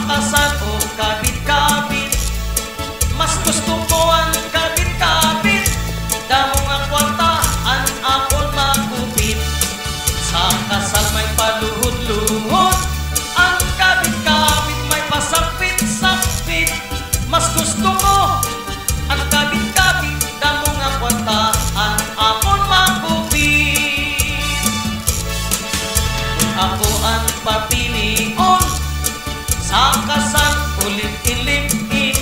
kasal o kabit-kabit, mas gusto ko ang kabit-kabit. Damo nga kwartaan akon magupit, sa kasal may paluhod-luhod, ang kabit-kabit may pasapit-sapit. Mas gusto ko ang kabit-kabit, damo nga kwartaan akon magupit. Kung ako ang papilion, sa kasal o live-in,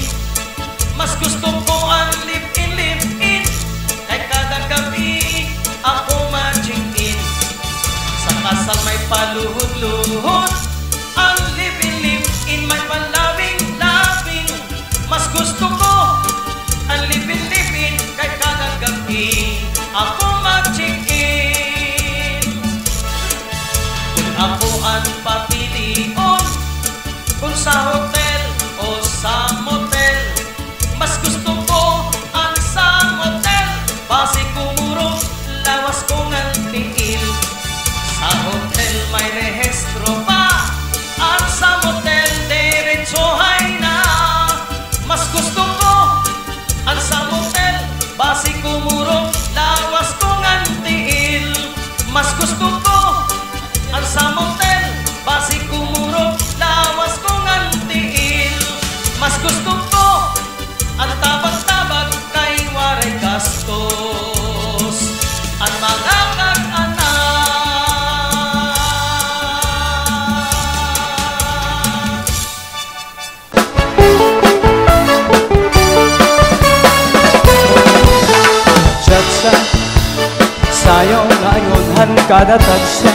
mas gusto ko ang live-in. Kay kada gabi ako ma-check-in, sa kasal may paluhod-luhod, ang live-in may palabing-labing. Mas gusto ko ang live-in, kay kada gabi ako ma-check-in. Kung ako ang papilion, kung sa hotel o sa motel, mas gusto ko ang sa motel. Base kumuro, lawas ko ng tiil, sa hotel may rehistro pa, ang sa motel diretsohay na. Mas gusto ko ang sa motel, base kumuro, lawas ko ng tiil. Mas gusto ko ang sa motel, base kumuro, lawas ko ng tiil. Mas gusto ko ang tabag-tabag, kay waray gastos ang mga kag-anak. Chatsa sayo ngayon han kada tagsa.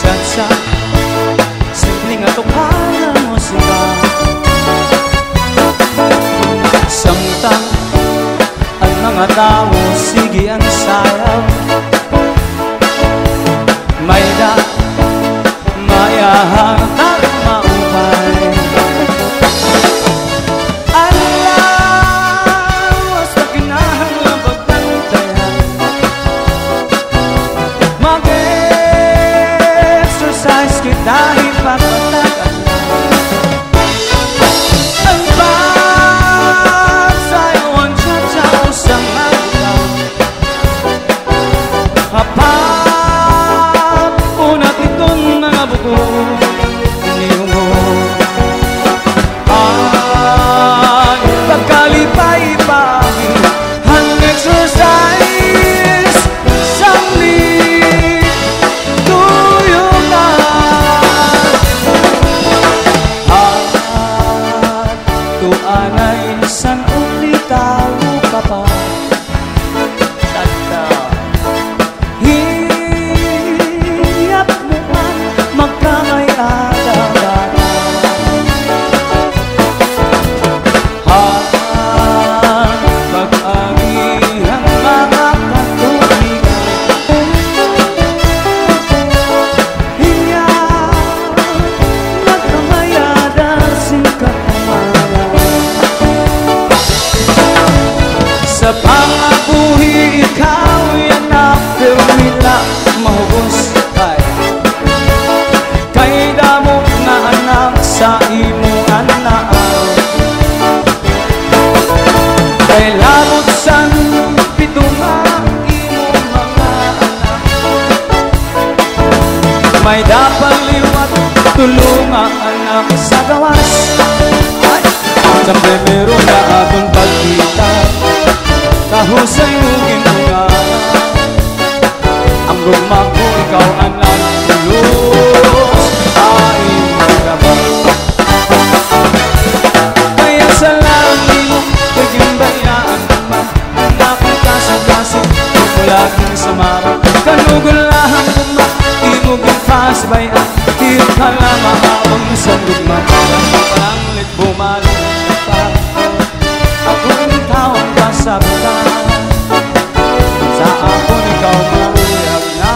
Chatsa simpleng atukan ang musika, samtang ang mga tao sige ang sayaw. May da mayahang maupay, alawas na kinahanglang pagbantayan. Mag-exercise kita ipapatagan ang pagsayo ang tsa-tsa sa mga hapat unat itong mga buko niyo mo. Ang pagkalipay-pay ang exercise sangli tuyo na. At tuanay san ulitaw ka pa, tata hiyap mo man magkamay ada-ada. Ang pag-agihang mga katuligan, hiyap magkamay ada singkat sa pangabuhi ikaw yan na pirmila mahugusay. Kay damo nga anak sa imo anak, kay labot sang pituma imo mga anak. May dapat liwat tulunga anak sa gawas. Siyempre meron na akong pagkita, kahusay mo ginunga. Ang gugma ko ikaw anak tulos ay magabang. Kaya sa langit mo paging bayaan naman, anak ang kasing-kasing laging samara. Kanugulahan gugma imuging pasbayan, hirap ka lang mahabang sa gugma. Ang lit bumalik ako ikaw ang kasabitan, sa ako ikaw mauyag na.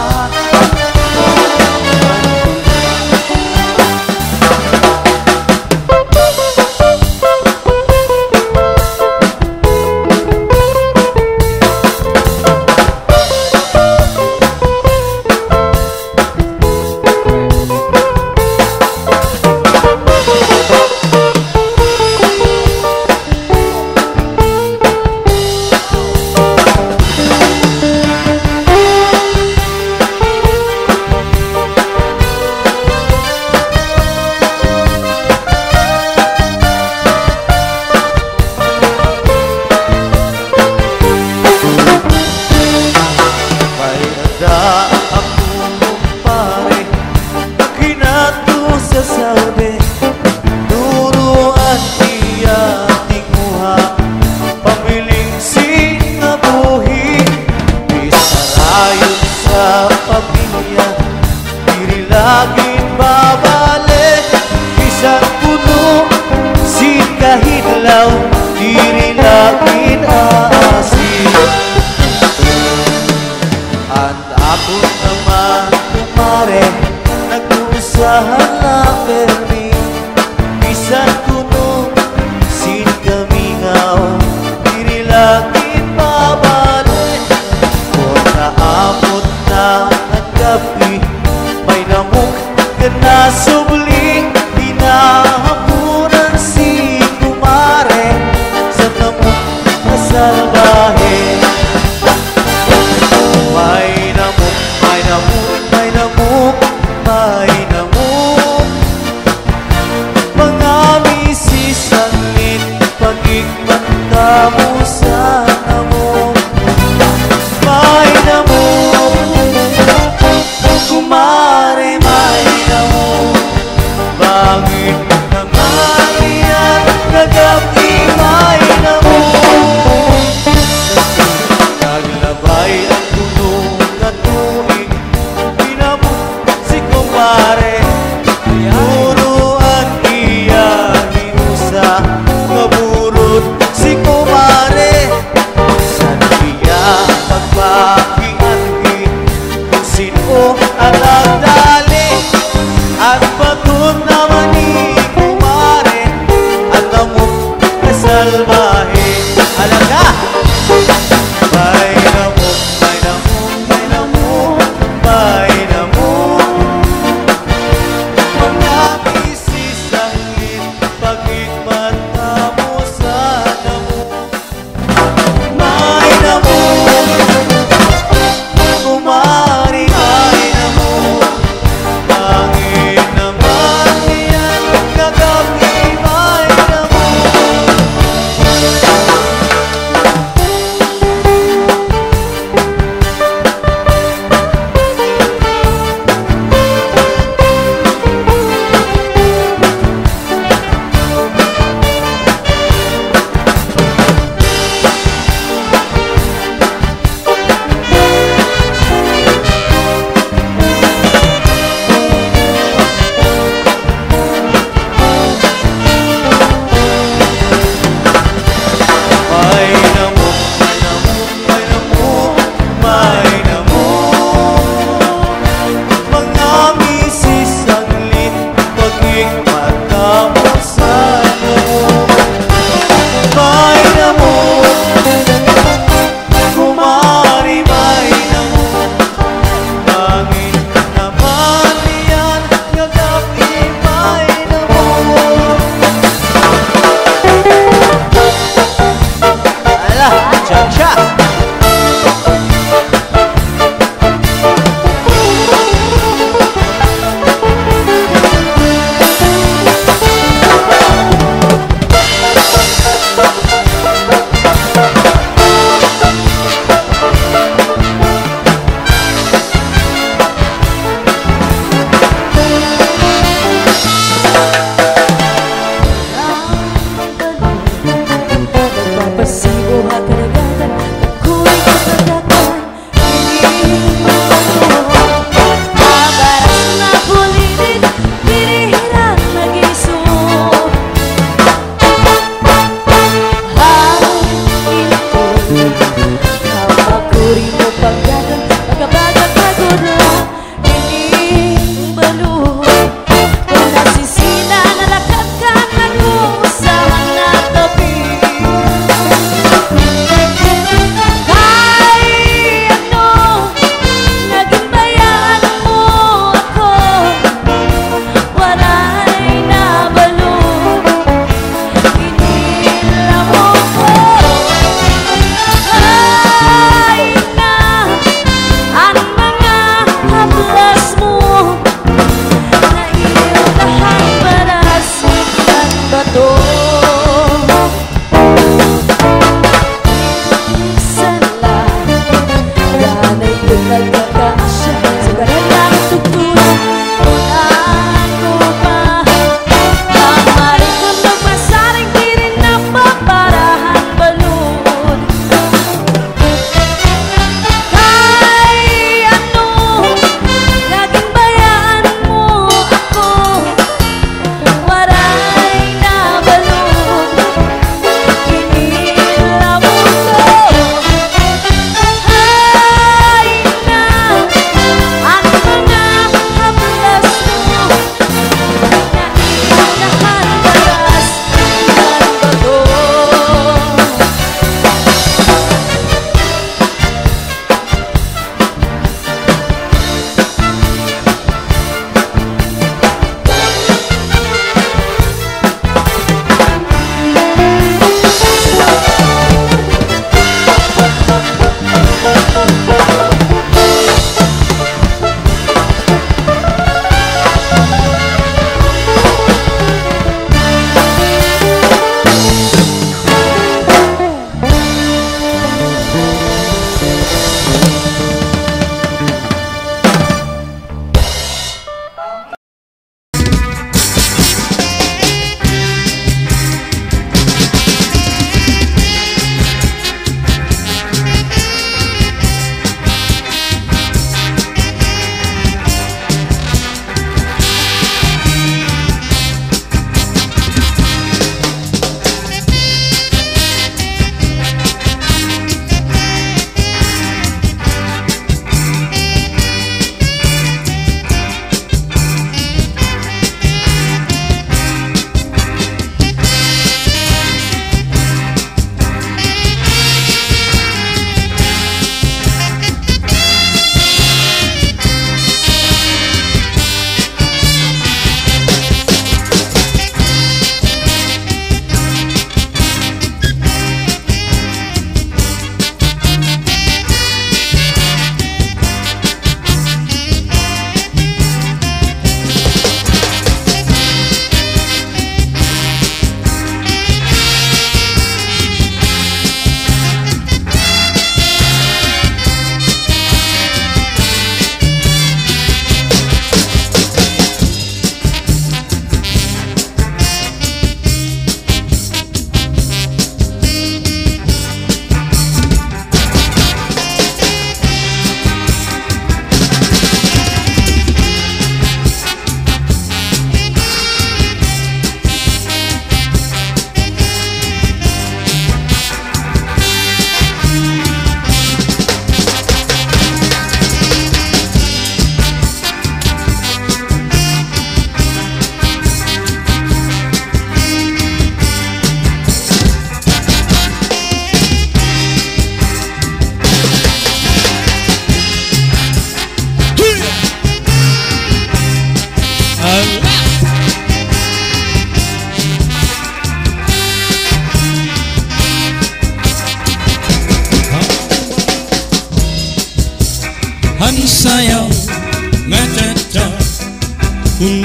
saude nuruan dia tinguha pamiling singabuhi bisa layon sa pamilya diri lagi babalik bisa kuno si kahidlaw diri lagi aasih and ako naman kumare nag-usahan na permi bisan kuno sin kamingaw diri lagi babalik kung naamot na ang gabi may namok na subli hinahapunan si kumare sa namok na salbahe may namok, may namok, may namok, may namok pangami si sangit pagigmata mo sa namok may namok kumare may namok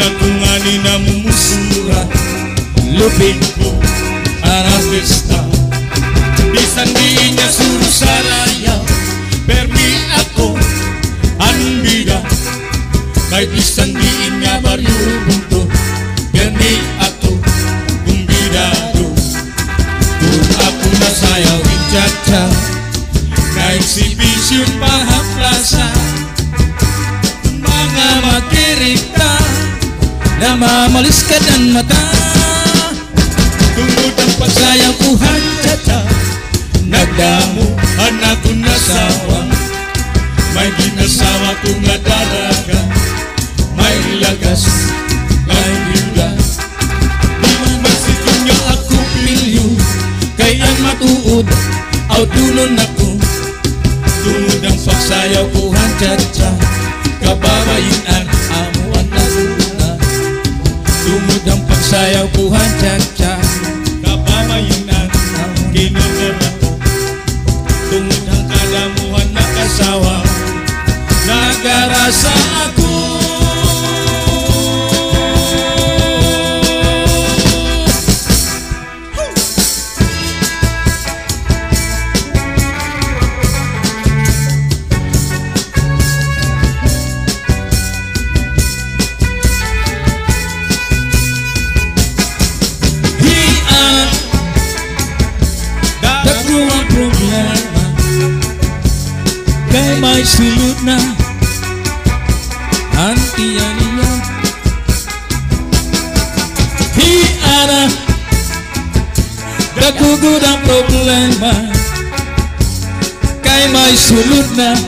Pinagungani na mumusura lupit ko arapista. Bisan di niya suruh saraya permi ako anbiga. Kahit bisan di niya baryo bunto permi ako kumbidado. Kung ako nasayaw inchacha na eksibisyon pahaplasa, mga makirikta na mamalis ka dan mata. Tungod ang pagsayaw ko hanchacha, nagdamuhan ako nasawa. May ginasawa ko nga dalaga, may lagas, may bigas. Di man masikong niya ako pilyo, kaya matuod, autunon ako. Tungod ang pagsayaw ko hanchacha, kababayin ang amuan na luna. Tungod ang pagsayaw ko hanchacha, kababayin ang kinagana. Tungod ang kalamuhan na kasawa, nagarasa ako. Kay may sulod na antiyan niya. Hiana dagugod ang problema, kay may sulod na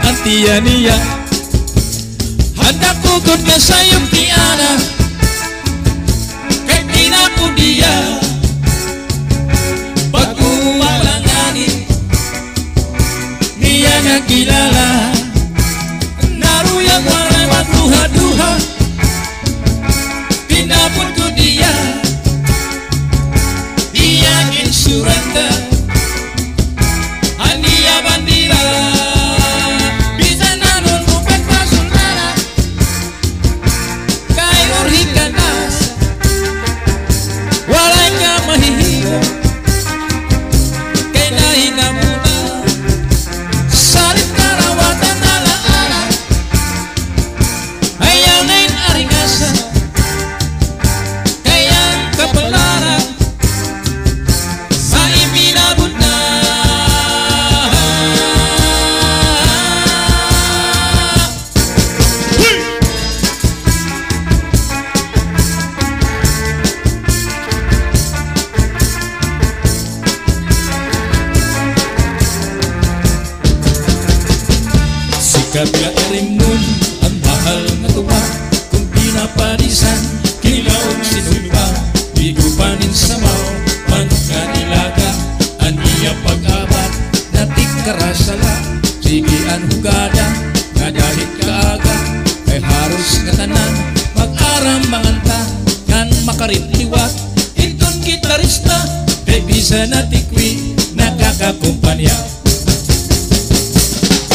antiyan niya. Handa kugod na sayong tiana, kay tinako diya. Nagkilala naruyang waray magduha-duha, pinapon ko diya, iyang insuranda aniya bandira. Bisa nanon mo pagpasunara kay orhikanas, walay ka mahihiyo kay nahinamuna. Kapya eringon ang mahal na tuwa, kung pinaparisan kilaog sinumpa. Di ko panin samaw man kanilaga, aniya pag-abat natik karasala. Sige an hugada nga dahil kaaga, kay haros nga tanan mag-aram manganta kan makaritiwat. Iton gitarista kay bisa natikwi nakakakumpanya.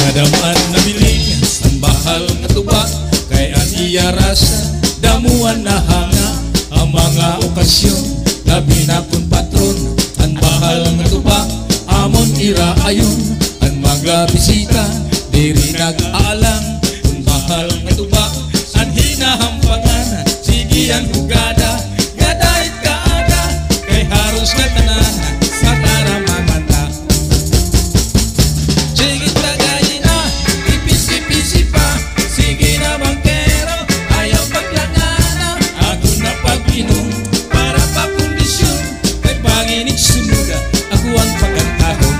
Kadaman na biling ang bahal nga tuba, kay aniya rasa damuan na hanga. Ang mga okasyon labi na kun patron, ang bahal nga tuba amon ira ayon. Ang mga bisita diri nag-aalang, ang bahal nga tuba ang hinahampangan. Sige ang hugada nga dahit kaaga, kay haros nga tanan sa karamamanta. Sige para pa kondisyon, kay panginig sumuga ako ang pagkantahon.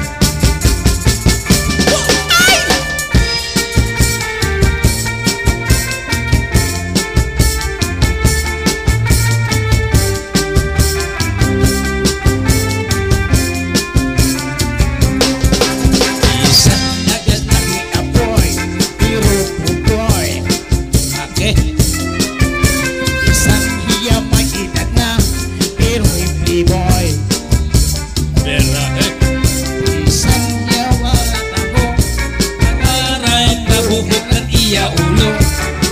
Iya ulo,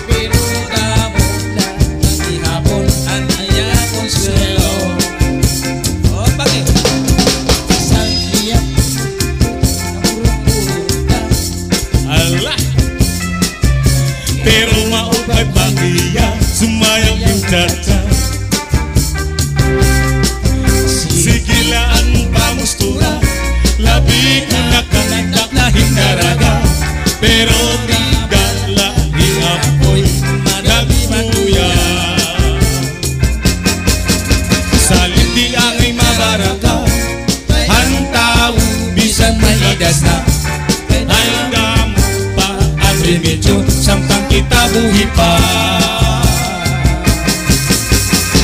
pero pa.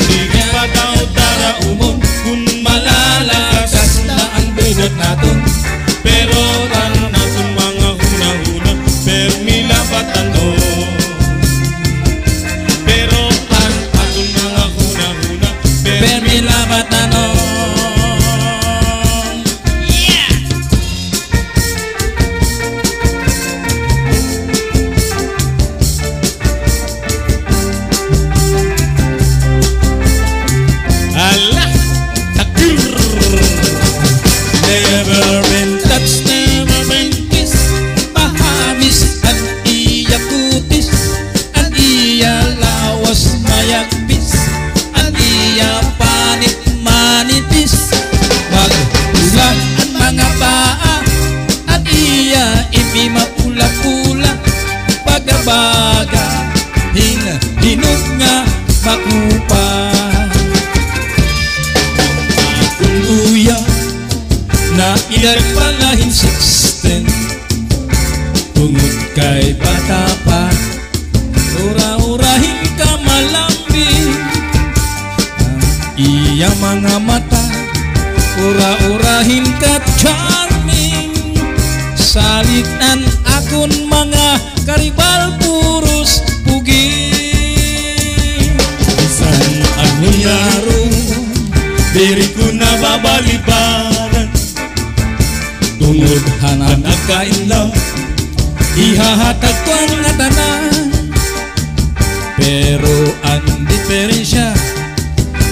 Di pa daw tara umon kung malalakas na ang buhat naton. Pero tanong natin mga huna-huna, permila batano. Pero tanong natin mga huna-huna, permila batano. Allah, takdir. Never been touched, never been kissed. Mahamis at iya kutis, at iya lawas mayagpis, at iya panit manipis. Magulang ang mga paa, at iya imi mapula-pula. Pagabaga, hinog nga makupa. Kuluya na inagpalahin 16, tungod kay bata pa, ura-urahin ka malambing. Ang iya mga mata, ura-urahin ka charming. Salitan akon mga karibal puros pugi. Isan ang niyaro, diri ko na babalibaran. Tungod hanan nagkainlaw, ihahatag ko ang natanan. Pero ang diferensya,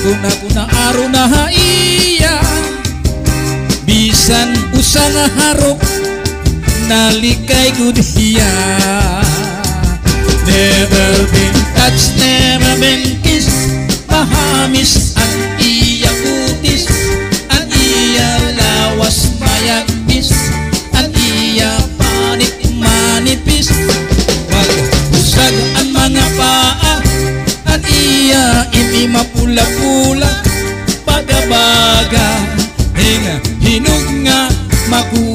kuna aro na haiya. Bisan usa nga harok, nalikay gud hiya. Never been touched, never been kissed. Mahamis ang iya kutis, ang iya lawas mayagpis, ang iya panit manipis. Wag usag ang mga paa, ang iya imi mapula-pula. Pagabaga, hinog nga maku